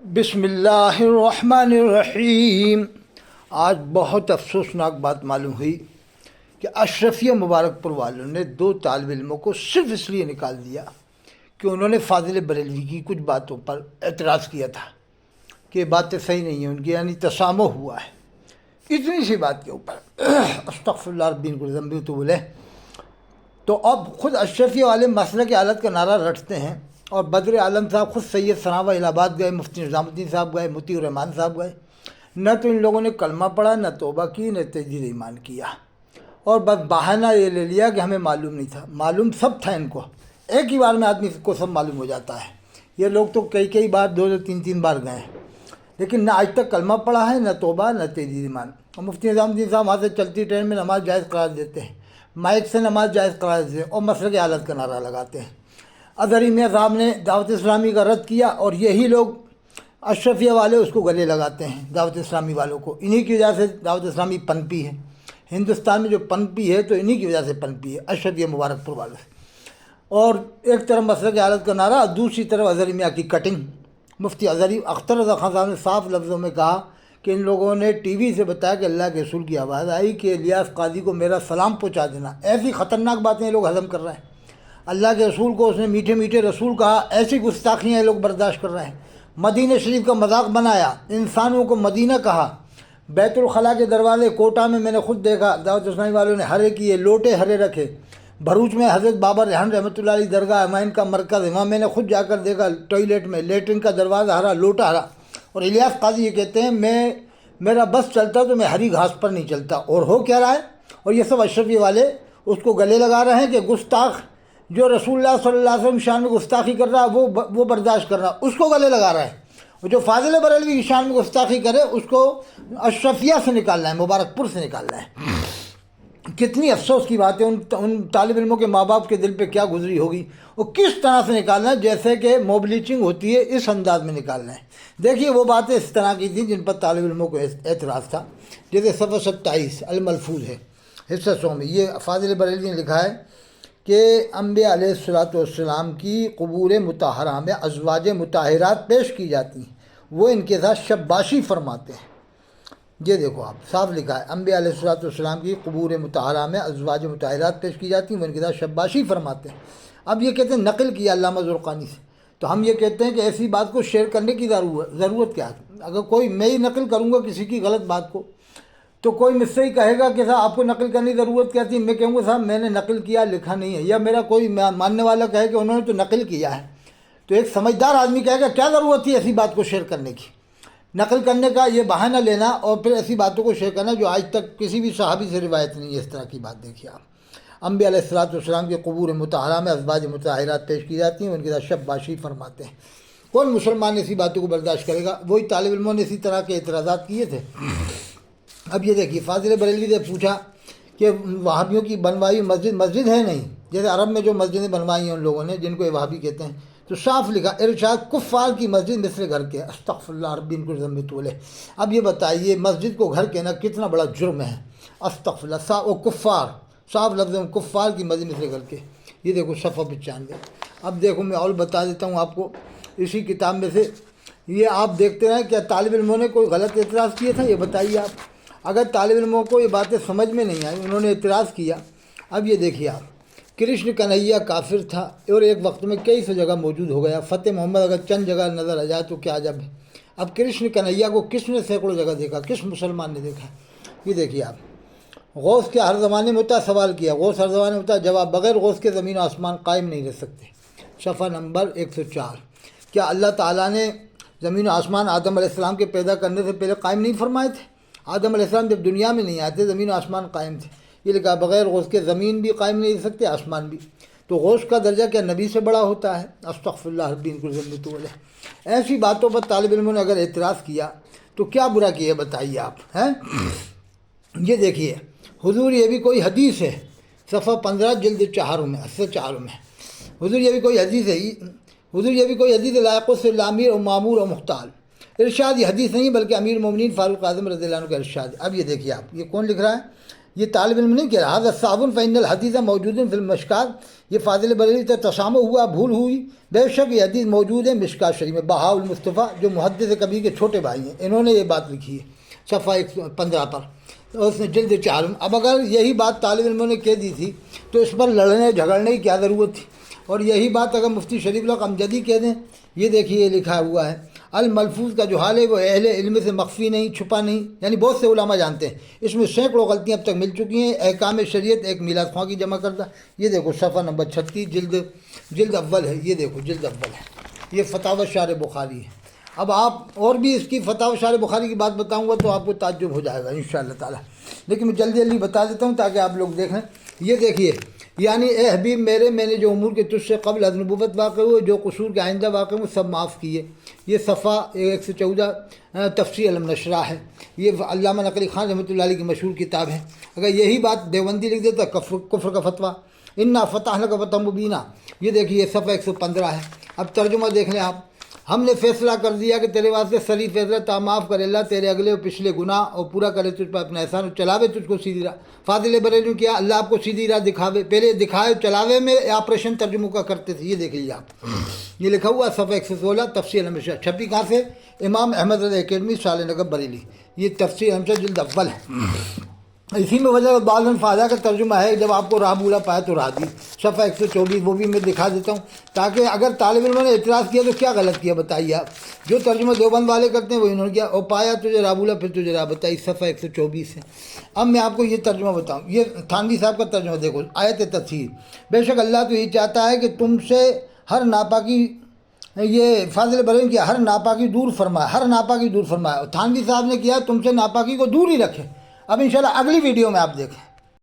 بسم اللہ الرحمن الرحیم۔ آج بہت افسوسناک بات معلوم ہوئی کہ اشرفیہ مبارک پور والوں نے 2 طالب علموں کو صرف اس لیے نکال دیا کہ انہوں نے فاضل بریلوی کی کچھ باتوں پر اعتراض کیا تھا کہ باتیں صحیح نہیں ہیں ان کی، یعنی تسامح ہوا ہے اتنی سی بات کے اوپر۔ استغفر اللہ ربی کو ذنبی تو بولے تو اب خود اشرفیہ والے مسئلہ کی حالت کا نعرہ رٹتے ہیں، اور بدر عالم صاحب خود سید ثناء الہ آباد گئے، مفتی نظام الدین صاحب گئے، مطیع الرحمان صاحب گئے، نہ تو ان لوگوں نے کلمہ پڑھا، نہ توبہ کی، نہ تجدید ایمان کیا، اور بس بہانہ یہ لے لیا کہ ہمیں معلوم نہیں تھا۔ معلوم سب تھا ان کو، ایک ہی بار میں آدمی کو سب معلوم ہو جاتا ہے۔ یہ لوگ تو کئی بار 2 3 بار گئے ہیں، لیکن نہ آج تک کلمہ پڑھا ہے، نہ توبہ، نہ تجدید ایمان۔ اور مفتی نظام الدین صاحب وہاں سے چلتی ٹرین میں نماز جائز قرار دیتے ہیں، مائک سے نماز جائز قرار دیتے ہیں، اور مسئلہ کی حالت کا نعرہ لگاتے ہیں۔ اظہری میاں صاحب نے دعوت اسلامی کا رد کیا، اور یہی لوگ اشرفیہ والے اس کو گلے لگاتے ہیں دعوت اسلامی والوں کو۔ انہی کی وجہ سے دعوت اسلامی پنپی ہے ہندوستان میں، جو پنپی ہے تو انہی کی وجہ سے پنپی ہے، اشرفیہ مبارک پور والوں سے۔ اور ایک طرف مسئلہ کی حالت کا نعرہ، دوسری طرف اظہری میاں کی کٹنگ۔ مفتی اظہری اختر رضا خان صاحب نے صاف لفظوں میں کہا کہ ان لوگوں نے ٹی وی سے بتایا کہ اللہ کے رسول کی آواز آئی کہ الیاس قاضی کو میرا سلام پہنچا دینا۔ ایسی خطرناک باتیں یہ لوگ ہضم کر رہے ہیں۔ اللہ کے رسول کو اس نے میٹھے میٹھے رسول کہا، ایسی گستاخیاں یہ لوگ برداشت کر رہے ہیں۔ مدینہ شریف کا مذاق بنایا، انسانوں کو مدینہ کہا۔ بیت الخلاء کے دروازے کوٹہ میں نے خود دیکھا، دعوت اسلامی والوں نے ہرے کیے، لوٹے ہرے رکھے۔ بھروچ میں حضرت بابا ریحان رحمۃ اللہ علیہ درگاہ ہمایوں کا مرکز ہے، وہاں میں نے خود جا کر دیکھا، ٹوائلٹ میں لیٹرن کا دروازہ ہرا، لوٹا ہرا۔ اور الیاس قاضی یہ کہتے ہیں میرا بس چلتا تو میں ہری گھاس پر نہیں چلتا، اور ہو کیا رہا ہے؟ اور یہ سب اشرفی والے اس کو گلے لگا رہے ہیں کہ گستاخ جو رسول اللہ صلی اللہ علیہ وسلم شان میں گستاخی کر رہا ہے وہ برداشت کر رہا ہے، اس کو گلے لگا رہا ہے۔ اور جو فاضل بریلوی کی شان میں گستاخی کرے اس کو اشرفیہ سے نکالنا ہے، مبارک پور سے نکالنا ہے۔ کتنی افسوس کی بات ہے، ان طالب علموں کے ماں باپ کے دل پہ کیا گزری ہوگی، اور کس طرح سے نکالنا ہے، جیسے کہ موبلیچنگ ہوتی ہے اس انداز میں نکالنا ہے۔ دیکھیے وہ باتیں اس طرح کی تھیں جن پر طالب علموں کو اعتراض تھا، جیسے صفحہ 27 الملفوظ ہے حصہ 100 میں یہ فاضل بریلوی نے لکھا ہے کہ انبیاء علیہ الصلوۃ والسلام کی قبور مطہرہ میں ازواج مطہرات پیش کی جاتی ہیں، وہ ان کے ساتھ شباشی فرماتے ہیں۔ یہ دیکھو آپ، صاف لکھا ہے، انبیاء علیہ الصلوۃ والسلام کی قبور مطہرہ میں ازواج مطہرات پیش کی جاتی ہیں، وہ ان کے ساتھ شباشی فرماتے ہیں۔ اب یہ کہتے ہیں نقل کیا علامہ زرقانی سے، تو ہم یہ کہتے ہیں کہ ایسی بات کو شیئر کرنے کی ضرورت کیا ہے؟ اگر کوئی میں ہی نقل کروں گا کسی کی غلط بات کو، تو کوئی مجھ سے ہی کہے گا کہ صاحب آپ کو نقل کرنے کی ضرورت کیا تھی، میں کہوں گا صاحب میں نے نقل کیا، لکھا نہیں ہے، یا میرا کوئی ماننے والا کہے کہ انہوں نے تو نقل کیا ہے، تو ایک سمجھدار آدمی کہے گا کیا ضرورت تھی ایسی بات کو شیئر کرنے کی؟ نقل کرنے کا یہ بہانہ لینا اور پھر ایسی باتوں کو شیئر کرنا جو آج تک کسی بھی صحابی سے روایت نہیں ہے، اس طرح کی بات دیکھیے آپ۔ انبیاء علیہ الصلوۃ والسلام کی قبور مطہرہ میں ازواج مطہرات پیش کی جاتی ہیں، ان کے ساتھ شباشی فرماتے ہیں۔ کون مسلمان ایسی باتوں کو برداشت کرے گا؟ وہی طالب علموں نے اسی طرح کے اعتراضات کیے تھے۔ اب یہ دیکھیے فاضل بریلوی نے پوچھا کہ وہابیوں کی بنوائی مسجد ہے نہیں، جیسے عرب میں جو مسجدیں بنوائی ہیں ان لوگوں نے جن کو یہ وہابی کہتے ہیں، تو صاف لکھا ارشاد کفار کی مسجد مثل گھر کے، استغفر اللہ ربی کو ذنب تولے۔ اب یہ بتائیے مسجد کو گھر کہنا کتنا بڑا جرم ہے؟ استغفر اللہ، و کفار، صاف لفظ میں کفار کی مسجد مثل گھر کے۔ یہ دیکھو صفحہ 95۔ اب دیکھو میں اور بتا دیتا ہوں آپ کو اسی کتاب میں سے، یہ آپ دیکھتے ہیں کیا طالب علموں نے کوئی غلط اعتراض کیا تھا، یہ بتائیے آپ۔ اگر طالب علموں کو یہ باتیں سمجھ میں نہیں آئی، انہوں نے اعتراض کیا۔ اب یہ دیکھیے آپ، کرشن کنہیا کافر تھا اور ایک وقت میں کئی سو جگہ موجود ہو گیا۔ فتح محمد اگر چند جگہ نظر آ جائے تو کیا عجب ہے۔ اب کرشن کنہیا کو کس نے سینکڑوں جگہ دیکھا، کس مسلمان نے دیکھا؟ یہ دیکھیے آپ، غوث کیا ہر زمانے میں ہوتا ہے؟ سوال کیا، غوث ہر زمانے میں ہوتا ہے؟ جواب، بغیر غوث کے زمین و آسمان قائم نہیں رہ سکتے۔ صفحہ نمبر 104۔ کیا اللہ تعالیٰ نے زمین و آسمان آدم علیہ السلام کے پیدا کرنے سے پہلے قائم نہیں فرمائے تھے؟ آدم علیہ السلام جب دنیا میں نہیں آتے زمین و آسمان قائم تھے۔ یہ لکھا بغیر غوث کے زمین بھی قائم نہیں رہ سکتے، آسمان بھی۔ تو غوث کا درجہ کیا نبی سے بڑا ہوتا ہے؟ استغفر اللہ ربی کو ذنب تولے۔ ایسی باتوں پر طالب علموں نے اگر اعتراض کیا تو کیا برا کیا بتائیے آپ ہیں؟ یہ دیکھیے حضور یہ بھی کوئی حدیث ہے، صفحہ 15 جلد 4 میں، 4 میں حضور یہ بھی کوئی حدیث ہے، حضور یہ بھی کوئی حدیث لائق سے امیر و معمور و مختال۔ ارشاد یہ حدیث نہیں بلکہ امیر المومنین فاروق اعظم رضی اللہ عنہ کا ارشاد ہے۔ اب یہ دیکھیے آپ، یہ کون لکھ رہا ہے؟ یہ طالب علم نہیں کہہ رہا، حضرت صابن فإن الحدیث موجود فی المشکات، یہ فاضل بریلوی سے تسامح ہوا، بھول ہوئی، بے شک یہ حدیث موجود ہے مشکات شریف میں۔ بہاء المصطفیٰ جو محدث کبیر کے چھوٹے بھائی ہیں، انہوں نے یہ بات لکھی ہے صفحہ 115 پر، اور اس نے جلد 4۔ اب اگر یہی بات طالب علموں نے کہہ دی تھی تو اس پر لڑنے جھگڑنے کی کیا ضرورت تھی؟ اور یہی بات اگر مفتی شریف اللہ امجدی کہہ دیں، یہ دیکھیے یہ لکھا ہوا ہے، الملفوظ کا جو حال ہے وہ اہل علم سے مخفی نہیں، چھپا نہیں، یعنی بہت سے علماء جانتے ہیں، اس میں سینکڑوں غلطیاں اب تک مل چکی ہیں۔ احکام شریعت ایک میلاد خواں کی جمع کردہ، یہ دیکھو صفحہ نمبر 36، جلد اول ہے، یہ دیکھو جلد اول ہے، یہ فتاوی شارح بخاری ہے۔ اب آپ اور بھی اس کی فتاوی شارح بخاری کی بات بتاؤں گا تو آپ کو تعجب ہو جائے گا انشاءاللہ تعالی، لیکن میں جلدی بتا دیتا ہوں تاکہ آپ لوگ دیکھیں۔ یہ دیکھیے، یعنی اے حبیب میرے، میں نے جو امور کے تجھ سے قبل از نبوت واقع ہوئے، جو قصور کے آئندہ واقع ہوئے، سب معاف کیے۔ یہ صفحہ 114 تفسیر علم نشرہ ہے، یہ علامہ نقوی خان رحمۃ اللہ علیہ کی مشہور کتاب ہے۔ اگر یہی بات دیوبندی لکھ دیتا کفر کا فتویٰ، انا فتحنا لک فتحا مبینا، یہ دیکھیے یہ صفحہ 115 ہے۔ اب ترجمہ دیکھ لیں آپ، ہم نے فیصلہ کر دیا کہ تیرے واسطے سری فیصلہ تا معاف کرے اللہ تیرے اگلے اور پچھلے گناہ، اور پورا کرے تجھ پر اپنا احسان، اور چلاوے تجھ کو سیدھی راہ۔ فاضل بریلوی کیا اللہ آپ کو سیدھی راہ دکھاوے، پہلے دکھائے چلاوے میں آپریشن ترجموں کا کرتے تھے، یہ دیکھ لیجیے آپ، یہ لکھا ہوا صفحہ 116 تفسیر ہمیشہ، چھپی کہاں سے؟ امام احمد رضا اکیڈمی صالح نگر بریلی، یہ تفسیر ہمیشہ جلد اول ہے۔ اسی میں وجہ بعض فاضہ کا ترجمہ ہے، جب آپ کو راہ بولا پایا تو راہ دی، صفحہ 124، وہ بھی میں دکھا دیتا ہوں تاکہ اگر طالب علموں نے اعتراض کیا تو کیا غلط کیا بتائیے آپ۔ جو ترجمہ دیوبند والے کرتے ہیں وہ انہوں نے کیا، اور پایا تجھے راہ بولا پھر تجھے راہ بتائی، صفحہ 124 ہے۔ اب میں آپ کو یہ ترجمہ بتاؤں، یہ تھانوی صاحب کا ترجمہ دیکھو، آیت تفسیر، بے شک اللہ تو یہ چاہتا ہے کہ تم سے ہر ناپاکی، یہ فاضل بریلوی کیا، ہر ناپاکی دور فرمائے، ہر ناپاکی دور فرمائے، اور تھانوی صاحب نے کیا تم سے ناپاکی کو دور ہی رکھے۔ اب انشاءاللہ اگلی ویڈیو میں آپ دیکھیں۔